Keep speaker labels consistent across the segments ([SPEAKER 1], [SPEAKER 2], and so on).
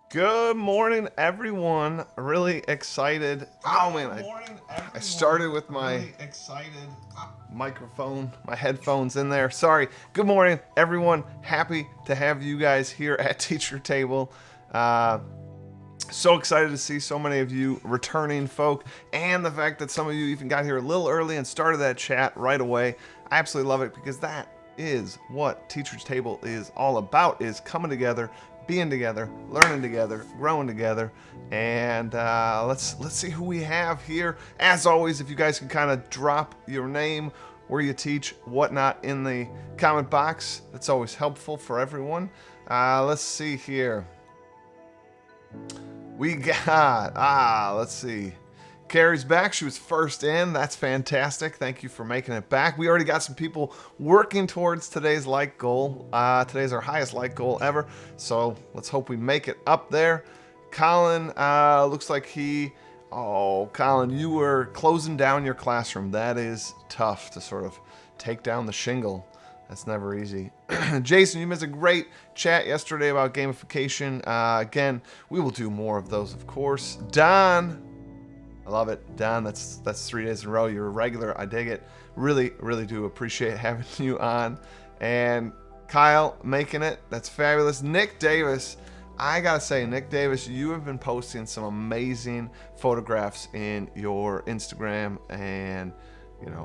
[SPEAKER 1] Good morning, everyone. Really excited. Oh man, I started with my microphone, my headphones in there. Sorry. Good morning, everyone. Happy to have you guys here at Teacher Table. Uh, so excited to see so many of you returning folk, and the fact that some of you even got here a little early and started that chat right away. I absolutely love it because that is what Teacher's Table is all about: is coming together, being together, learning together, growing together. And let's see who we have here. As always, if you guys can kind of drop your name, where you teach, whatnot in the comment box, that's always helpful for everyone. Let's see here. We got, let's see. Carrie's back. She was first in. That's fantastic. Thank you for making it back. We already got some people working towards today's like goal. Today's our highest like goal ever. So let's hope we make it up there. Colin, looks like Colin, you were closing down your classroom. That is tough to sort of take down the shingle. That's never easy. Jason, you missed a great chat yesterday about gamification. Again, we will do more of those, of course. Don, I love it. Don, that's 3 days in a row. You're a regular. I dig it. Really, really do appreciate having you on. And Kyle making it. That's fabulous. Nick Davis. I gotta say, Nick Davis, you have been posting some amazing photographs in your Instagram and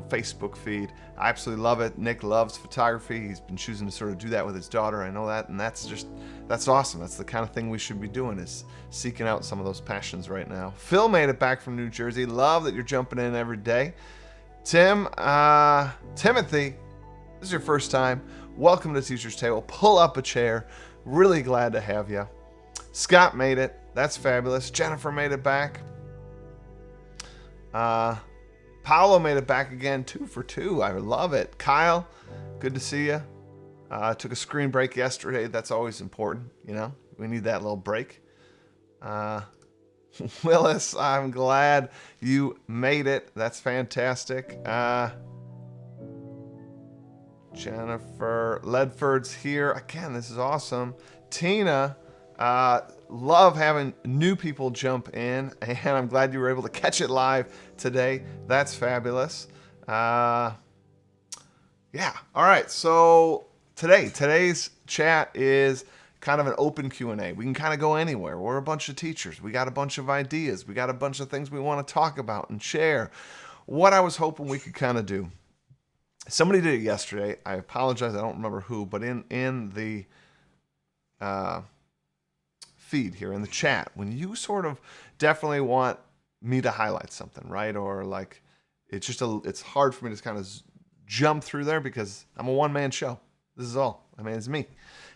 [SPEAKER 1] Facebook feed. I absolutely love it. Nick loves photography. He's been choosing to sort of do that with his daughter. I know that, and that's awesome. That's the kind of thing we should be doing, is seeking out some of those passions right now. Phil made it back from New Jersey. Love that you're jumping in every day. Timothy, this is your first time. Welcome to Teacher's Table. Pull up a chair. Really glad to have you. Scott made it. That's fabulous. Jennifer made it back. Paolo made it back again, 2 for 2. I love it. Kyle, good to see you. Took a screen break yesterday. That's always important, We need that little break. Willis, I'm glad you made it. That's fantastic. Jennifer Ledford's here. Again, this is awesome. Tina, love having new people jump in, and I'm glad you were able to catch it live today. That's fabulous. Yeah. All right. So today's chat is kind of an open Q&A. We can kind of go anywhere. We're a bunch of teachers. We got a bunch of ideas. We got a bunch of things we want to talk about and share. What I was hoping we could kind of do. Somebody did it yesterday. I apologize. I don't remember who, but in the feed here in the chat, when you sort of definitely want me to highlight something, right? Or like it's hard for me to kind of jump through there because I'm a one-man show. This is all. I mean, it's me.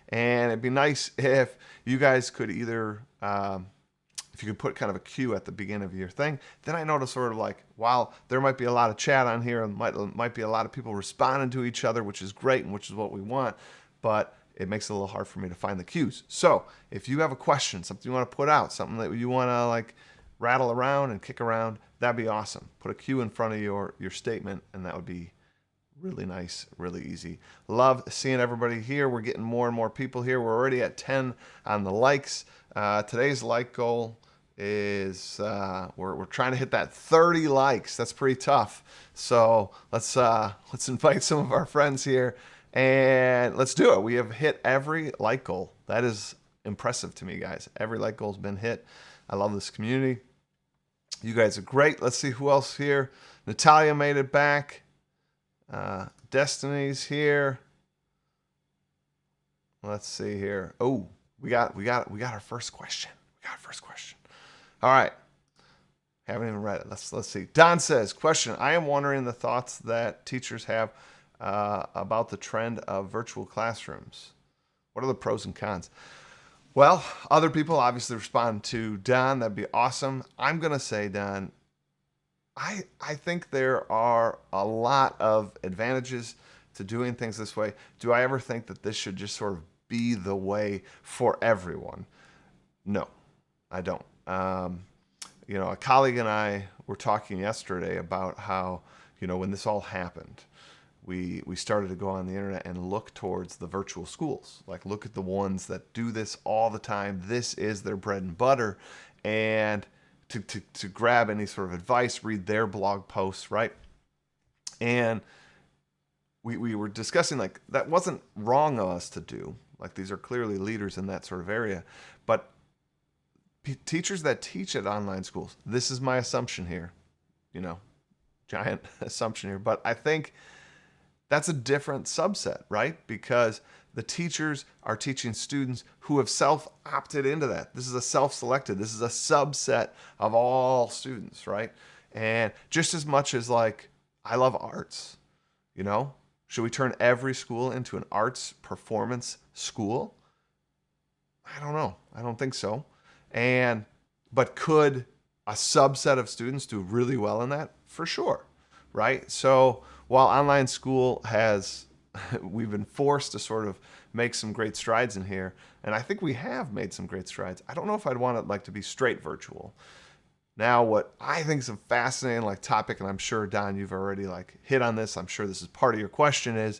[SPEAKER 1] And it'd be nice if you guys could either if you could put kind of a cue at the beginning of your thing, then I know to sort of like, wow, there might be a lot of chat on here, and might be a lot of people responding to each other, which is great and which is what we want, but it makes it a little hard for me to find the cues. So if you have a question, something you want to put out, something that you want to like rattle around and kick around, that'd be awesome. Put a cue in front of your statement, and that would be really nice, really easy. Love seeing everybody here. We're getting more and more people here. We're already at 10 on the likes. Today's like goal is we're trying to hit that 30 likes. That's pretty tough. So let's invite some of our friends here and let's do it. We have hit every like goal. That is impressive to me, guys. Every like goal's been hit. I love this community. You guys are great. Let's see who else here. Natalia made it back. Destiny's here. Let's see here. Oh, we got our first question. All right. Haven't even read it. Let's see. Don says, question. I am wondering the thoughts that teachers have about the trend of virtual classrooms. What are the pros and cons? Well, other people obviously respond to Don. That'd be awesome. I'm going to say, Don, I think there are a lot of advantages to doing things this way. Do I ever think that this should just sort of be the way for everyone? No, I don't. A colleague and I were talking yesterday about how, when this all happened, we started to go on the internet and look towards the virtual schools. Like, look at the ones that do this all the time. This is their bread and butter. And to grab any sort of advice, read their blog posts, right? And we were discussing, like, that wasn't wrong of us to do. Like, these are clearly leaders in that sort of area. But teachers that teach at online schools, this is my assumption here, giant assumption here, but I think that's a different subset, right? Because the teachers are teaching students who have self-opted into that. This is a self-selected. This is a subset of all students, right? And just as much as, like, I love arts, should we turn every school into an arts performance school? I don't know. I don't think so. But could a subset of students do really well in that? For sure, right? So while online school we've been forced to sort of make some great strides in here, and I think we have made some great strides. I don't know if I'd want it to be straight virtual. Now, what I think is a fascinating topic, and I'm sure, Don, you've already hit on this. I'm sure this is part of your question is,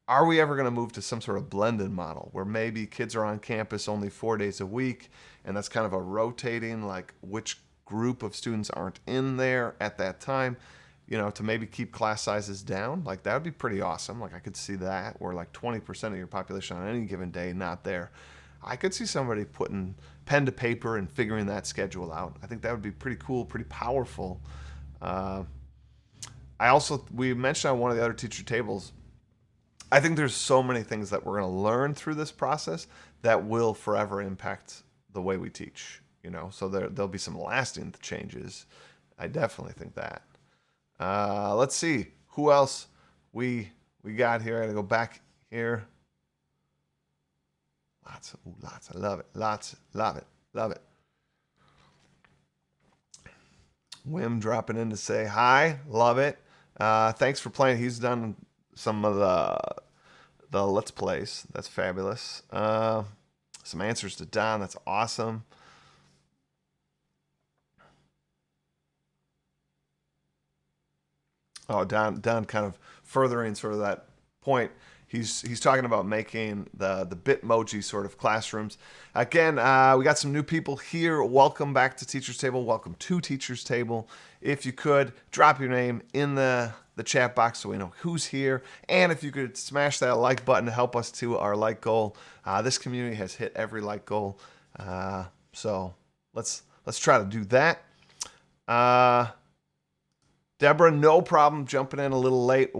[SPEAKER 1] are we ever going to move to some sort of blended model where maybe kids are on campus only 4 days a week, and that's kind of a rotating, which group of students aren't in there at that time, to maybe keep class sizes down? That would be pretty awesome. I could see that, where 20% of your population on any given day not there. I could see somebody putting pen to paper and figuring that schedule out. I think that would be pretty cool, pretty powerful. We mentioned on one of the other teacher tables, I think there's so many things that we're going to learn through this process that will forever impact the way we teach, so there'll be some lasting changes. I definitely think that. Let's see who else we got here. I got to go back here. Lots. I love it. Love it. Wim dropping in to say hi. Love it. Thanks for playing. He's done some of the Let's Plays. That's fabulous. Some answers to Don. That's awesome. Oh, Don kind of furthering sort of that point. He's talking about making the Bitmoji sort of classrooms. Again, we got some new people here. Welcome back to Teacher's Table. Welcome to Teacher's Table. If you could, drop your name in the chat box so we know who's here. And if you could smash that like button to help us to our like goal. This community has hit every like goal. So let's try to do that. Deborah, no problem jumping in a little late.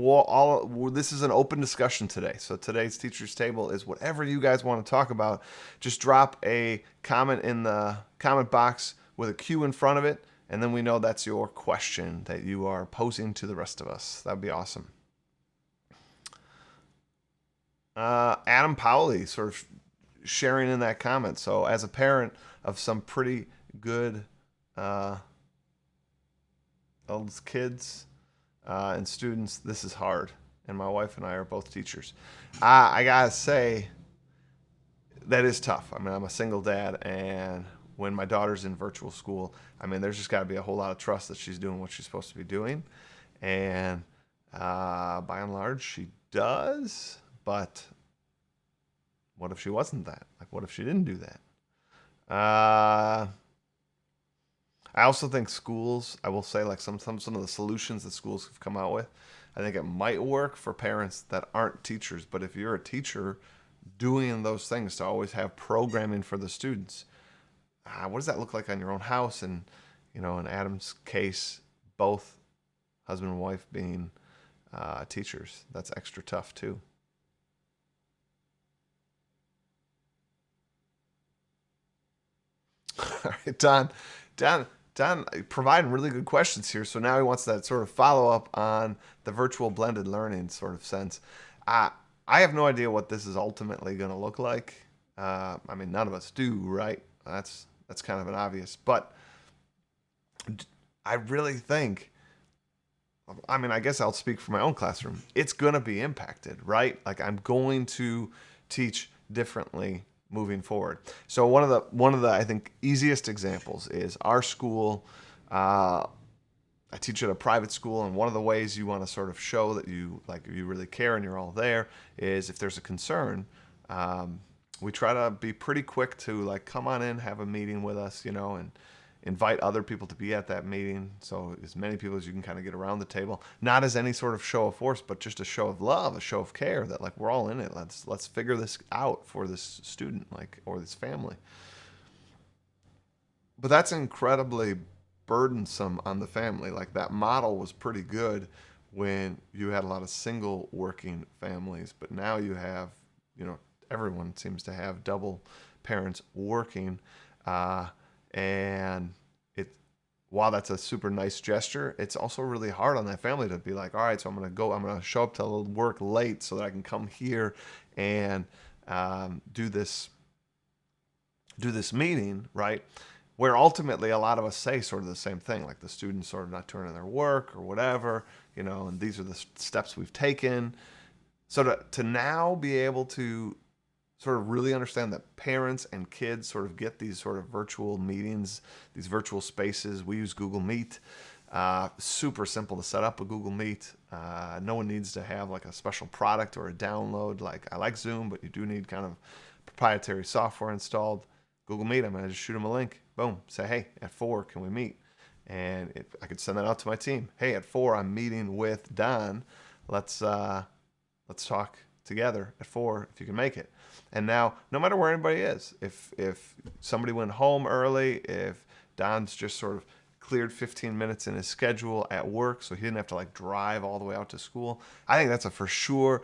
[SPEAKER 1] This is an open discussion today. So today's Teacher's Table is whatever you guys want to talk about. Just drop a comment in the comment box with a Q in front of it, and then we know that's your question that you are posing to the rest of us. That'd be awesome. Adam Powley sort of sharing in that comment. So as a parent of some pretty good kids and students, this is hard, and my wife and I are both teachers. I gotta say, that is tough. I mean, I'm a single dad, and when my daughter's in virtual school, I mean, there's just got to be a whole lot of trust that she's doing what she's supposed to be doing, and by and large, she does. But what if she wasn't that? What if she didn't do that? I also think schools, I will say, some of the solutions that schools have come out with, I think it might work for parents that aren't teachers. But if you're a teacher doing those things to always have programming for the students, what does that look like on your own house? And, in Adam's case, both husband and wife being teachers, that's extra tough too. All right, Don providing really good questions here. So now he wants that sort of follow up on the virtual blended learning sort of sense. I have no idea what this is ultimately going to look like. I mean, none of us do, right? That's kind of an obvious. But I really think, I guess I'll speak for my own classroom. It's going to be impacted, right? I'm going to teach differently moving forward. So one of the I think easiest examples is our school. I I teach at a private school, and one of the ways you want to sort of show that you really care and you're all there is if there's a concern, we try to be pretty quick to like come on in, have a meeting with us, and invite other people to be at that meeting. So as many people as you can kind of get around the table, not as any sort of show of force, but just a show of love, a show of care that like we're all in it. Let's figure this out for this student, like, or this family. But that's incredibly burdensome on the family. Like that model was pretty good when you had a lot of single working families, but now you have, everyone seems to have double parents working, and it while that's a super nice gesture, it's also really hard on that family to be like, all right, so I'm gonna show up to work late so that I can come here and do this meeting, right? Where ultimately a lot of us say sort of the same thing, like the students sort of not turning their work or whatever, and these are the steps we've taken. So to now be able to sort of really understand that parents and kids sort of get these sort of virtual meetings, these virtual spaces. We use Google Meet. Super simple to set up a Google Meet. No one needs to have like a special product or a download. Like I like Zoom, but you do need kind of proprietary software installed. Google Meet, I'm going to just shoot them a link. Boom. Say, hey, at 4, can we meet? And I could send that out to my team. Hey, at 4, I'm meeting with Don. Let's talk together at 4 if you can make it. And now, no matter where anybody is, if somebody went home early, if Don's just sort of cleared 15 minutes in his schedule at work so he didn't have to like drive all the way out to school, I think that's a for sure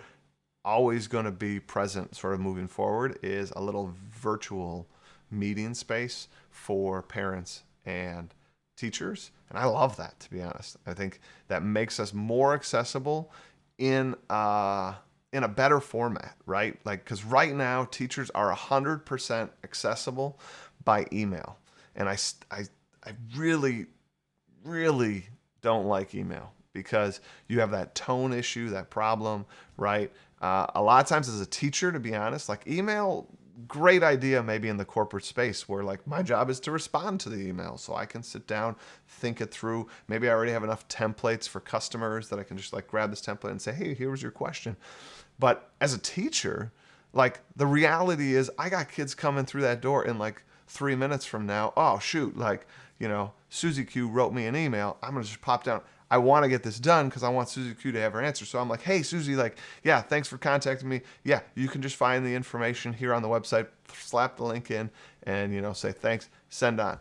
[SPEAKER 1] always going to be present sort of moving forward, is a little virtual meeting space for parents and teachers. And I love that, to be honest. I think that makes us more accessible in a better format, right? Like, because right now teachers are 100% accessible by email. And I really, really don't like email because you have that tone issue, that problem, right? A lot of times as a teacher, to be honest, like email, great idea maybe in the corporate space where like my job is to respond to the email so I can sit down, think it through. Maybe I already have enough templates for customers that I can just like grab this template and say, hey, here was your question. But as a teacher, like the reality is I got kids coming through that door in like 3 minutes from now. Oh shoot, like, Susie Q wrote me an email. I'm going to just pop down. I want to get this done because I want Susie Q to have her answer. So I'm like, hey, Susie, like, yeah, thanks for contacting me. Yeah, you can just find the information here on the website, slap the link in, and, say thanks, send on.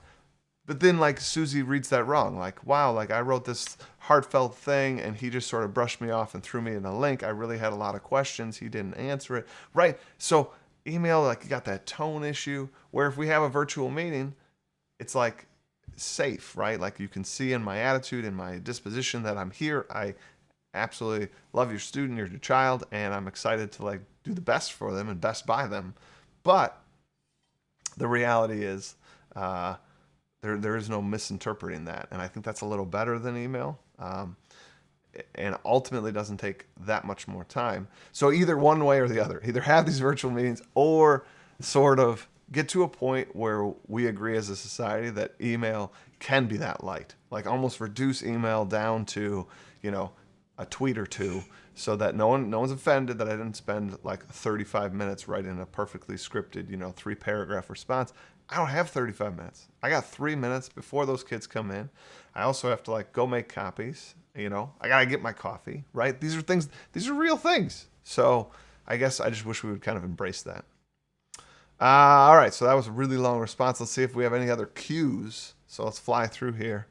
[SPEAKER 1] But then, like, Susie reads that wrong. Like, wow, like, I wrote this heartfelt thing, and he just sort of brushed me off and threw me in a link. I really had a lot of questions. He didn't answer it. Right? So email, like, you got that tone issue, where if we have a virtual meeting, it's like, safe, right? Like you can see in my attitude and my disposition that I'm here. I absolutely love your student, your child, and I'm excited to like do the best for them and best by them. But the reality is there is no misinterpreting that, and I think that's a little better than email, and ultimately doesn't take that much more time. So either one way or the other, either have these virtual meetings or sort of get to a point where we agree as a society that email can be that light, like almost reduce email down to, a tweet or two so that no one's offended that I didn't spend like 35 minutes writing a perfectly scripted, 3-paragraph response. I don't have 35 minutes. I got 3 minutes before those kids come in. I also have to like go make copies, I got to get my coffee, right? These are real things. So I guess I just wish we would kind of embrace that. All right, so that was a really long response. Let's see if we have any other cues. So let's fly through here.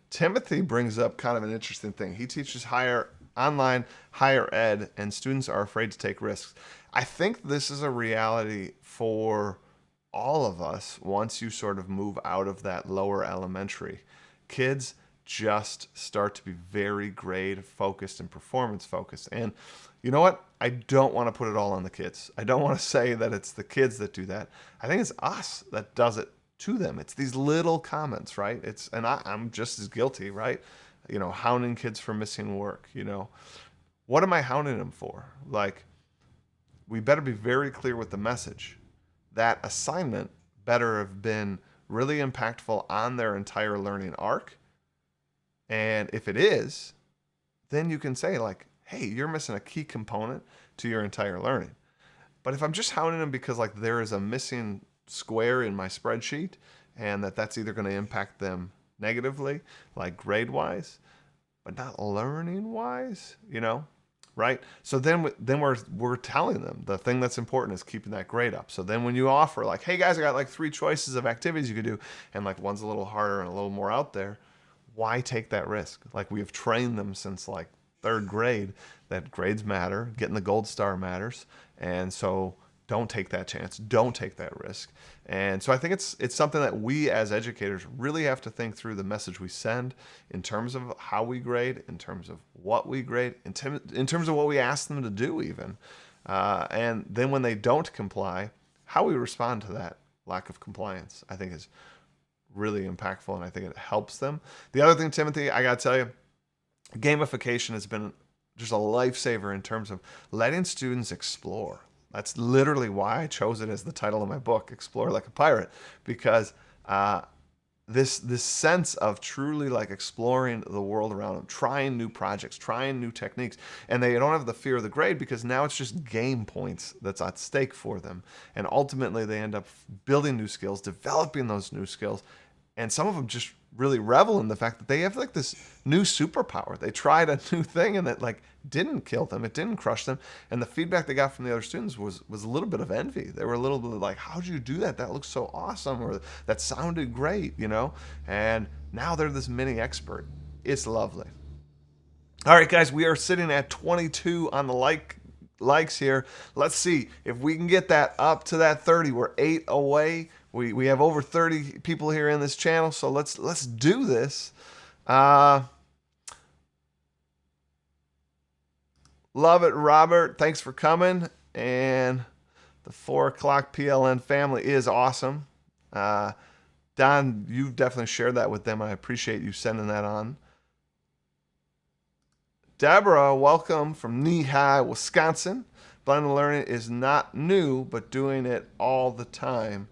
[SPEAKER 1] Timothy brings up kind of an interesting thing. He teaches online higher ed, and students are afraid to take risks. I think this is a reality for all of us once you sort of move out of that lower elementary. Kids just start to be very grade focused and performance focused. And you know what? I don't want to put it all on the kids. I don't want to say that it's the kids that do that. I think it's us that does it to them. It's these little comments, right? I'm just as guilty, right? Hounding kids for missing work, What am I hounding them for? Like, we better be very clear with the message. That assignment better have been really impactful on their entire learning arc. And if it is, then you can say like, hey, you're missing a key component to your entire learning. But if I'm just hounding them because like there is a missing square in my spreadsheet and that's either going to impact them negatively, like grade wise, but not learning wise, right? So then we're telling them the thing that's important is keeping that grade up. So then when you offer like, hey guys, I got like 3 choices of activities you could do, and like one's a little harder and a little more out there, why take that risk? Like we have trained them since like 3rd grade that grades matter, getting the gold star matters, and so don't take that chance, don't take that risk. And so I think it's something that we as educators really have to think through the message we send in terms of how we grade, in terms of what we grade, in terms of what we ask them to do even. And then when they don't comply, how we respond to that lack of compliance, I think is really impactful, and I think it helps them. The other thing, Timothy, I got to tell you, gamification has been just a lifesaver in terms of letting students explore. That's literally why I chose it as the title of my book, Explore Like a Pirate, because this sense of truly like exploring the world around them, trying new projects, trying new techniques, and they don't have the fear of the grade because now it's just game points that's at stake for them. And ultimately they end up building new skills, developing those new skills, and some of them just really revel in the fact that they have like this new superpower. They tried a new thing and it like didn't kill them. It didn't crush them. And the feedback they got from the other students was a little bit of envy. They were a little bit like, how'd you do that? That looks so awesome. Or that sounded great, And now they're this mini expert. It's lovely. All right, guys, we are sitting at 22 on the likes here. Let's see if we can get that up to that 30. We're 8 away. We have over 30 people here in this channel, so let's do this. Love it, Robert. Thanks for coming. And the 4 o'clock PLN family is awesome. Don, you've definitely shared that with them. I appreciate you sending that on. Deborah, welcome from Knee-High, Wisconsin. Blended learning is not new, but doing it all the time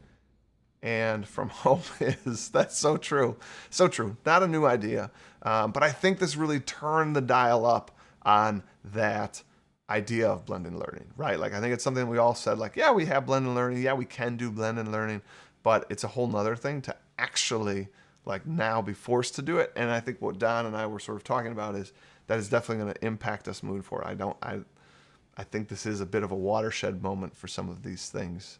[SPEAKER 1] and from home is. That's so true. So true. Not a new idea. But I think this really turned the dial up on that idea of blended learning, right? Like I think it's something we all said like, yeah, we have blended learning. Yeah, we can do blended learning, but it's a whole nother thing to actually like now be forced to do it. And I think what Don and I were sort of talking about is that is definitely going to impact us moving forward. I think this is a bit of a watershed moment for some of these things.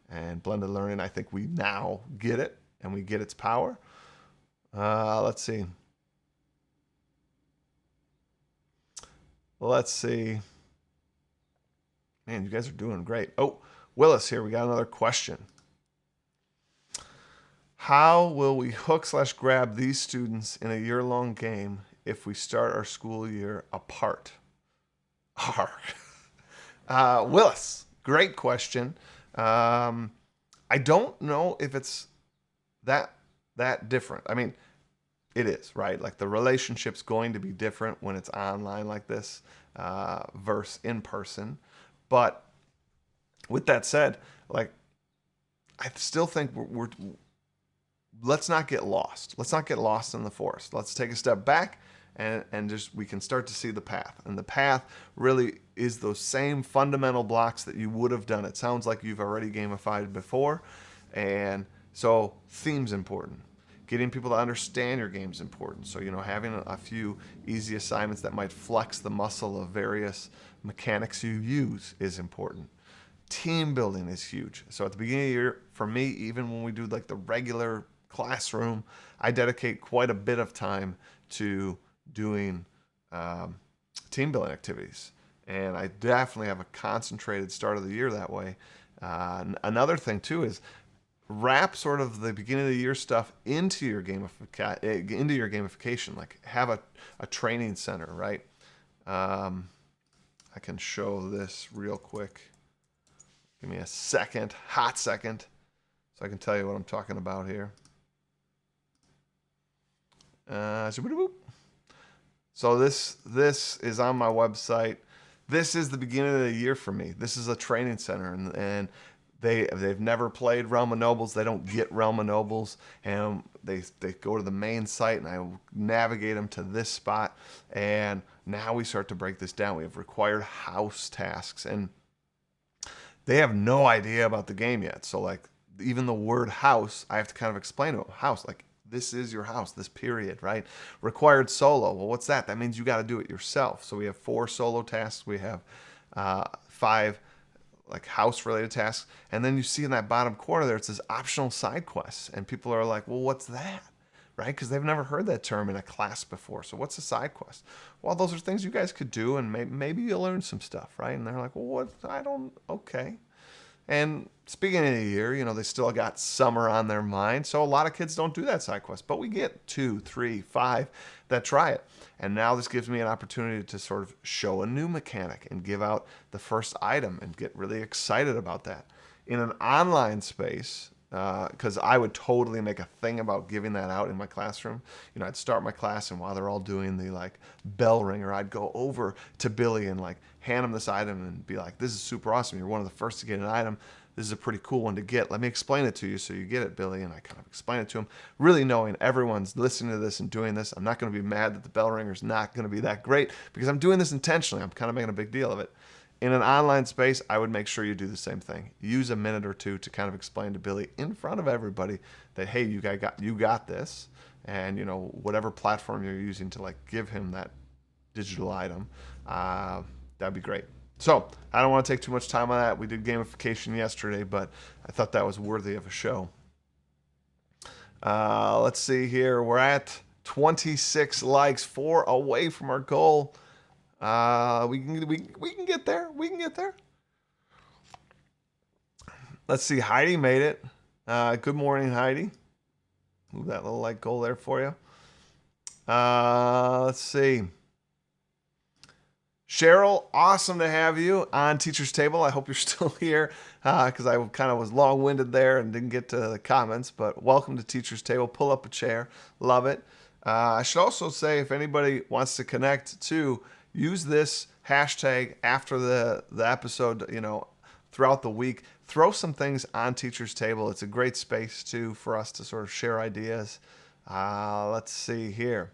[SPEAKER 1] And blended learning, I think we now get it, and we get its power. Let's see. Man, you guys are doing great. Oh, Willis here. We got another question. How will we hook/grab these students in a year-long game if we start our school year apart? Willis, great question. I don't know if it's that different. I mean, it is, right? Like the relationship's going to be different when it's online like this versus in person. But with that said, like I still think we're let's not get lost. Let's not get lost in the forest. Let's take a step back and just we can start to see the path. And the path really is those same fundamental blocks that you would have done. It sounds like you've already gamified before. And so theme's important. Getting people to understand your game's important. So, having a few easy assignments that might flex the muscle of various mechanics you use is important. Team building is huge. So at the beginning of the year, for me, even when we do like the regular classroom, I dedicate quite a bit of time to doing team building activities. And I definitely have a concentrated start of the year that way. Another thing too is wrap sort of the beginning of the year stuff into your gamification. Like have a training center, right? I can show this real quick. Give me a second, hot second, so I can tell you what I'm talking about here. So this is on my website. this is the beginning of the year for me. This is a training center, and they've never played Realm of Nobles. They don't get Realm of Nobles, and they go to the main site, and I navigate them to this spot. And now we start to break this down. We have required house tasks, and they have no idea about the game yet. So like even the word house, I have to kind of explain to them. House, like this is your house, this period, right? Required solo. Well, what's that? That means you got to do it yourself. So we have 4 solo tasks. We have 5 like house related tasks. And then you see in that bottom corner there, it says optional side quests. And people are like, well, what's that? Right? Because they've never heard that term in a class before. So what's a side quest? Well, those are things you guys could do, and maybe you'll learn some stuff, right? And they're like, well, what? Okay. And speaking of the year, they still got summer on their mind. So a lot of kids don't do that side quest, but we get 2, 3, 5 that try it. And now this gives me an opportunity to sort of show a new mechanic and give out the first item and get really excited about that. In an online space, because I would totally make a thing about giving that out in my classroom. I'd start my class, and while they're all doing the like bell ringer, I'd go over to Billy and like hand him this item and be like, this is super awesome. You're one of the first to get an item. This is a pretty cool one to get. Let me explain it to you so you get it, Billy. And I kind of explain it to him, really knowing everyone's listening to this and doing this. I'm not going to be mad that the bell ringer's not going to be that great because I'm doing this intentionally. I'm kind of making a big deal of it. In an online space, I would make sure you do the same thing. Use a minute or two to kind of explain to Billy in front of everybody that, hey, you got this, and whatever platform you're using to like give him that digital item, that'd be great. So I don't want to take too much time on that. We did gamification yesterday, but I thought that was worthy of a show. Let's see here. We're at 26 likes, 4 away from our goal. We can get there. We can get there. Let's see. Heidi made it. Good morning, Heidi. Move that little like goal there for you. Let's see. Cheryl, awesome to have you on Teacher's Table. I hope you're still here because I kind of was long-winded there and didn't get to the comments. But welcome to Teacher's Table. Pull up a chair. Love it. I should also say if anybody wants to connect too, use this hashtag after the episode, throughout the week. Throw some things on Teacher's Table. It's a great space, too, for us to sort of share ideas. Let's see here.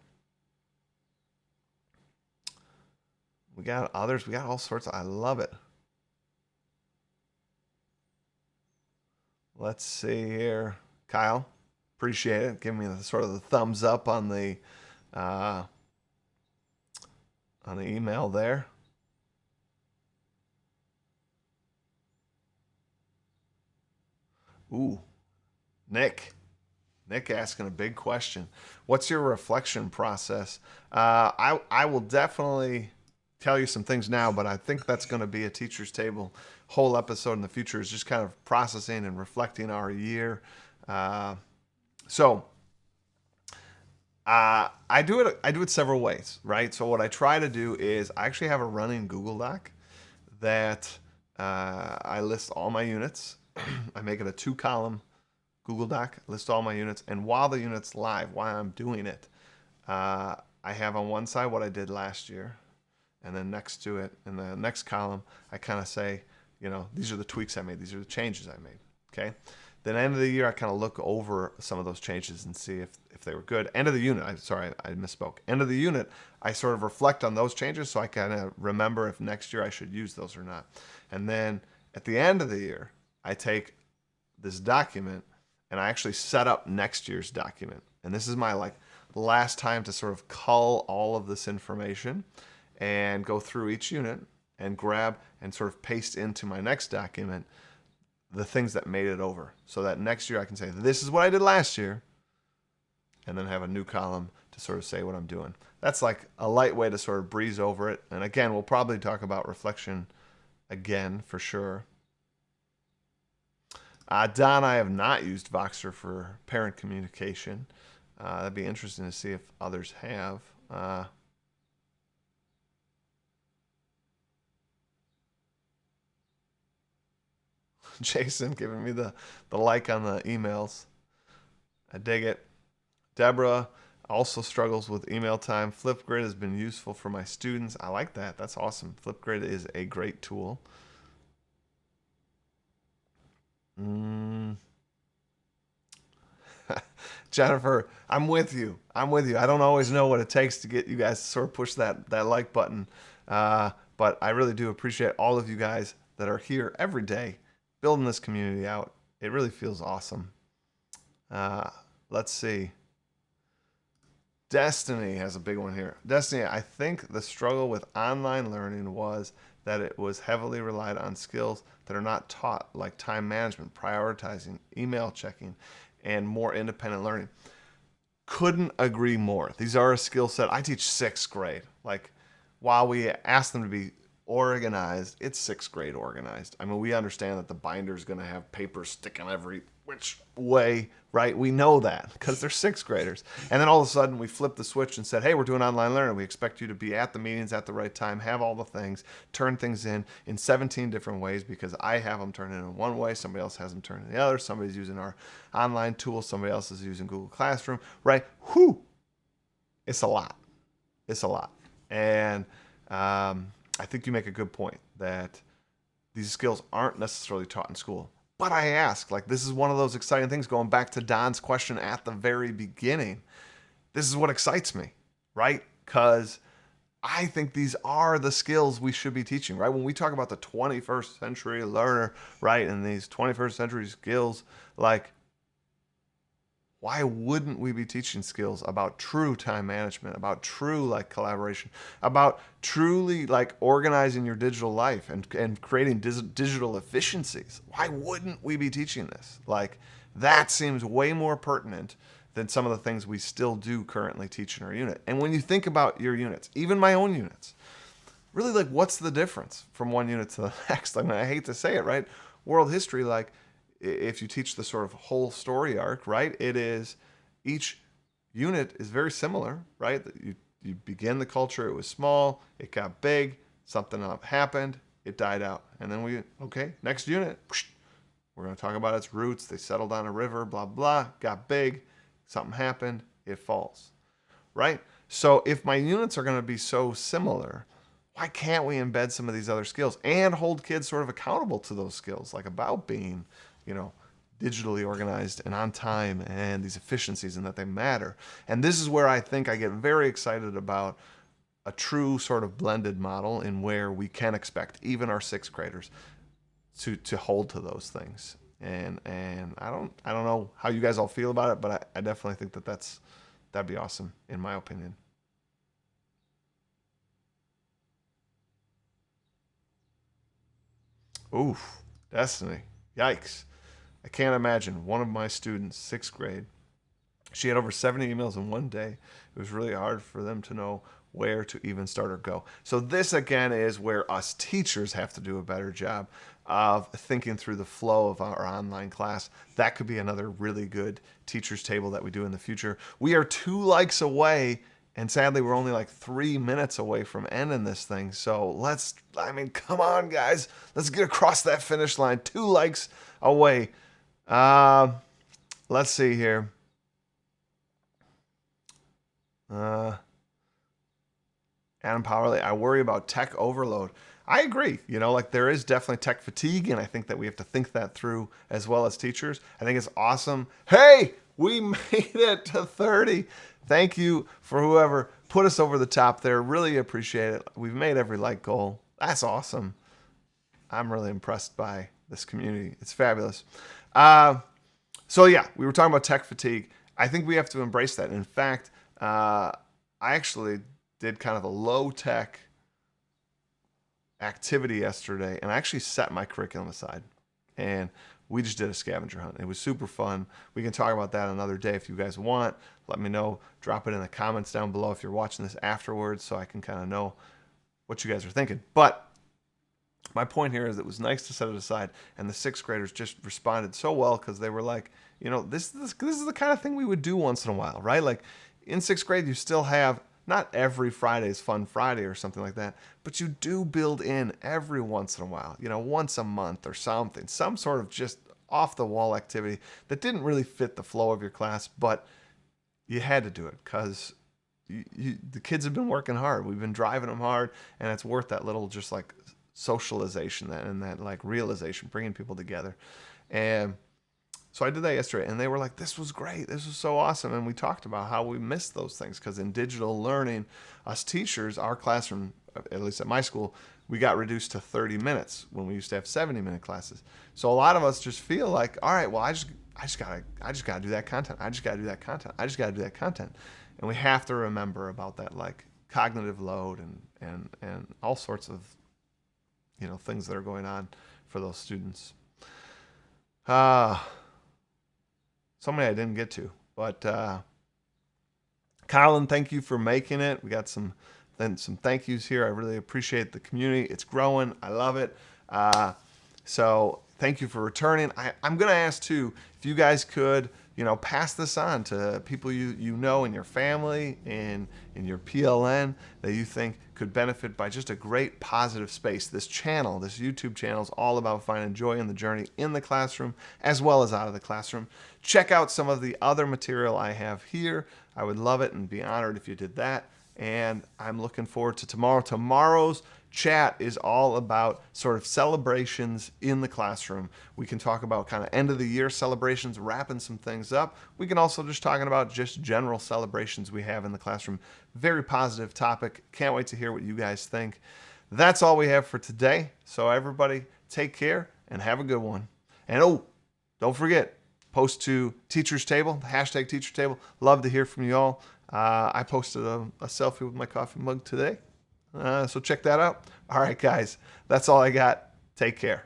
[SPEAKER 1] We got others. We got all sorts. I love it. Let's see here. Kyle, appreciate it. Give me the sort of the thumbs up on the email there. Ooh, Nick asking a big question. What's your reflection process? I will definitely tell you some things now, but I think that's going to be a Teacher's Table whole episode in the future, is just kind of processing and reflecting our year. So I do it several ways, right? So what I try to do is I actually have a running Google Doc that I list all my units. I make it a 2-column Google Doc, list all my units, and while the unit's live, while I'm doing it, I have on one side what I did last year, and then next to it, in the next column, I kind of say, these are the tweaks I made, these are the changes I made, okay? Then end of the year, I kind of look over some of those changes and see if they were good. End of the unit, I misspoke. End of the unit, I sort of reflect on those changes so I kind of remember if next year I should use those or not. And then at the end of the year, I take this document and I actually set up next year's document. And this is my last time to sort of cull all of this information and go through each unit and grab and sort of paste into my next document the things that made it over, so that next year I can say, this is what I did last year, and then have a new column to sort of say what I'm doing. That's like a light way to sort of breeze over it. And again, we'll probably talk about reflection again for sure. Don, I have not used Voxer for parent communication. That'd be interesting to see if others have. Jason giving me the like on the emails. I dig it. Deborah, Also struggles with email time. Flipgrid has been useful for my students. I like that. That's awesome. Flipgrid is a great tool. Jennifer, I'm with you. I'm with you. I don't always know what it takes to get you guys to sort of push that like button. But I really do appreciate all of you guys that are here every day building this community out. It really feels awesome. Let's see. Destiny has a big one here. Destiny, I think the struggle with online learning was that it was heavily relied on skills that are not taught, like time management, prioritizing, email checking, and more independent learning. Couldn't agree more. These are a skill set. I teach sixth grade. Like, while we ask them to be organized, it's sixth grade organized. I mean, we understand that the binder is going to have paper sticking every which way, right? We know that because they're sixth graders. And then all of a sudden we flipped the switch and said, hey, we're doing online learning. We expect you to be at the meetings at the right time, have all the things, turn things in 17 different ways, because I have them turn in one way, somebody else has them turn in the other, somebody's using our online tool, somebody else is using Google Classroom, right? Whew. It's a lot. It's a lot. And I think you make a good point that these skills aren't necessarily taught in school. But I ask, like, this is one of those exciting things, going back to Don's question at the very beginning. This is what excites me, right? Because I think these are the skills we should be teaching, right? When we talk about the 21st century learner, right, and these 21st century skills, like, why wouldn't we be teaching skills about true time management, about true like collaboration, about truly like organizing your digital life and creating digital efficiencies? Why wouldn't we be teaching this? Like, that seems way more pertinent than some of the things we still do currently teach in our unit. And when you think about your units, even my own units, really, like, what's the difference from one unit to the next? I mean, I hate to say it, right? World history, like, if you teach the sort of whole story arc, right, it is, each unit is very similar, right? You begin the culture, it was small, it got big, something happened, it died out. And then okay, next unit, we're going to talk about its roots. They settled on a river, blah, blah, got big, something happened, it falls, right? So if my units are going to be so similar, why can't we embed some of these other skills and hold kids sort of accountable to those skills, like about being, digitally organized and on time and these efficiencies, and that they matter. And this is where I think I get very excited about a true sort of blended model in where we can expect even our sixth graders to hold to those things. And I don't know how you guys all feel about it, but I definitely think that'd be awesome in my opinion. Oof, Destiny. Yikes. I can't imagine. One of my students, sixth grade, she had over 70 emails in one day. It was really hard for them to know where to even start or go. So this, again, is where us teachers have to do a better job of thinking through the flow of our online class. That could be another really good teacher's table that we do in the future. We are 2 likes away, and sadly, we're only like 3 minutes away from ending this thing. So come on, guys. Let's get across that finish line. 2 likes away. Let's see here. Adam Powerley, I worry about tech overload. I agree. There is definitely tech fatigue, and I think that we have to think that through as well as teachers. I think it's awesome. Hey, we made it to 30. Thank you for whoever put us over the top there. Really appreciate it. We've made every like goal. That's awesome. I'm really impressed by this community. It's fabulous. So yeah, we were talking about tech fatigue. I think we have to embrace that. In fact, I actually did kind of a low tech activity yesterday, and I actually set my curriculum aside, and we just did a scavenger hunt. It was super fun. We can talk about that another day if you guys want. Let me know. Drop it in the comments down below if you're watching this afterwards, so I can kind of know what you guys are thinking. But my point here is it was nice to set it aside, and the sixth graders just responded so well, because they were like, this is the kind of thing we would do once in a while, right? Like, in sixth grade, you still have, not every Friday is Fun Friday or something like that, but you do build in every once in a while, once a month or something, some sort of just off the wall activity that didn't really fit the flow of your class, but you had to do it because the kids have been working hard. We've been driving them hard, and it's worth that little just like socialization and that like realization, bringing people together. And so I did that yesterday, and they were like, this was great. This was so awesome. And we talked about how we missed those things because in digital learning, us teachers, our classroom, at least at my school, we got reduced to 30 minutes when we used to have 70-minute classes. So a lot of us just feel like, all right, well, I just gotta do that content. I just gotta do that content. I just gotta do that content. And we have to remember about that like cognitive load and all sorts of things that are going on for those students. Somebody I didn't get to, but Colin, thank you for making it. We got some thank yous here. I really appreciate the community. It's growing. I love it. So thank you for returning. I'm going to ask too, if you guys could, pass this on to people you know in your family and in your PLN that you think could benefit by just a great positive space. This channel, this YouTube channel, is all about finding joy in the journey in the classroom as well as out of the classroom. Check out some of the other material I have here. I would love it and be honored if you did that. And I'm looking forward to tomorrow. Tomorrow's chat is all about sort of celebrations in the classroom. We can talk about kind of end of the year celebrations, wrapping some things up. We can also just talking about just general celebrations we have in the classroom. Very positive topic. Can't wait to hear what you guys think. That's all we have for today. So everybody take care and have a good one. And don't forget, post to Teacher's Table, the hashtag Teacher Table. Love to hear from you all. I posted a selfie with my coffee mug today. So check that out. All right, guys, that's all I got. Take care.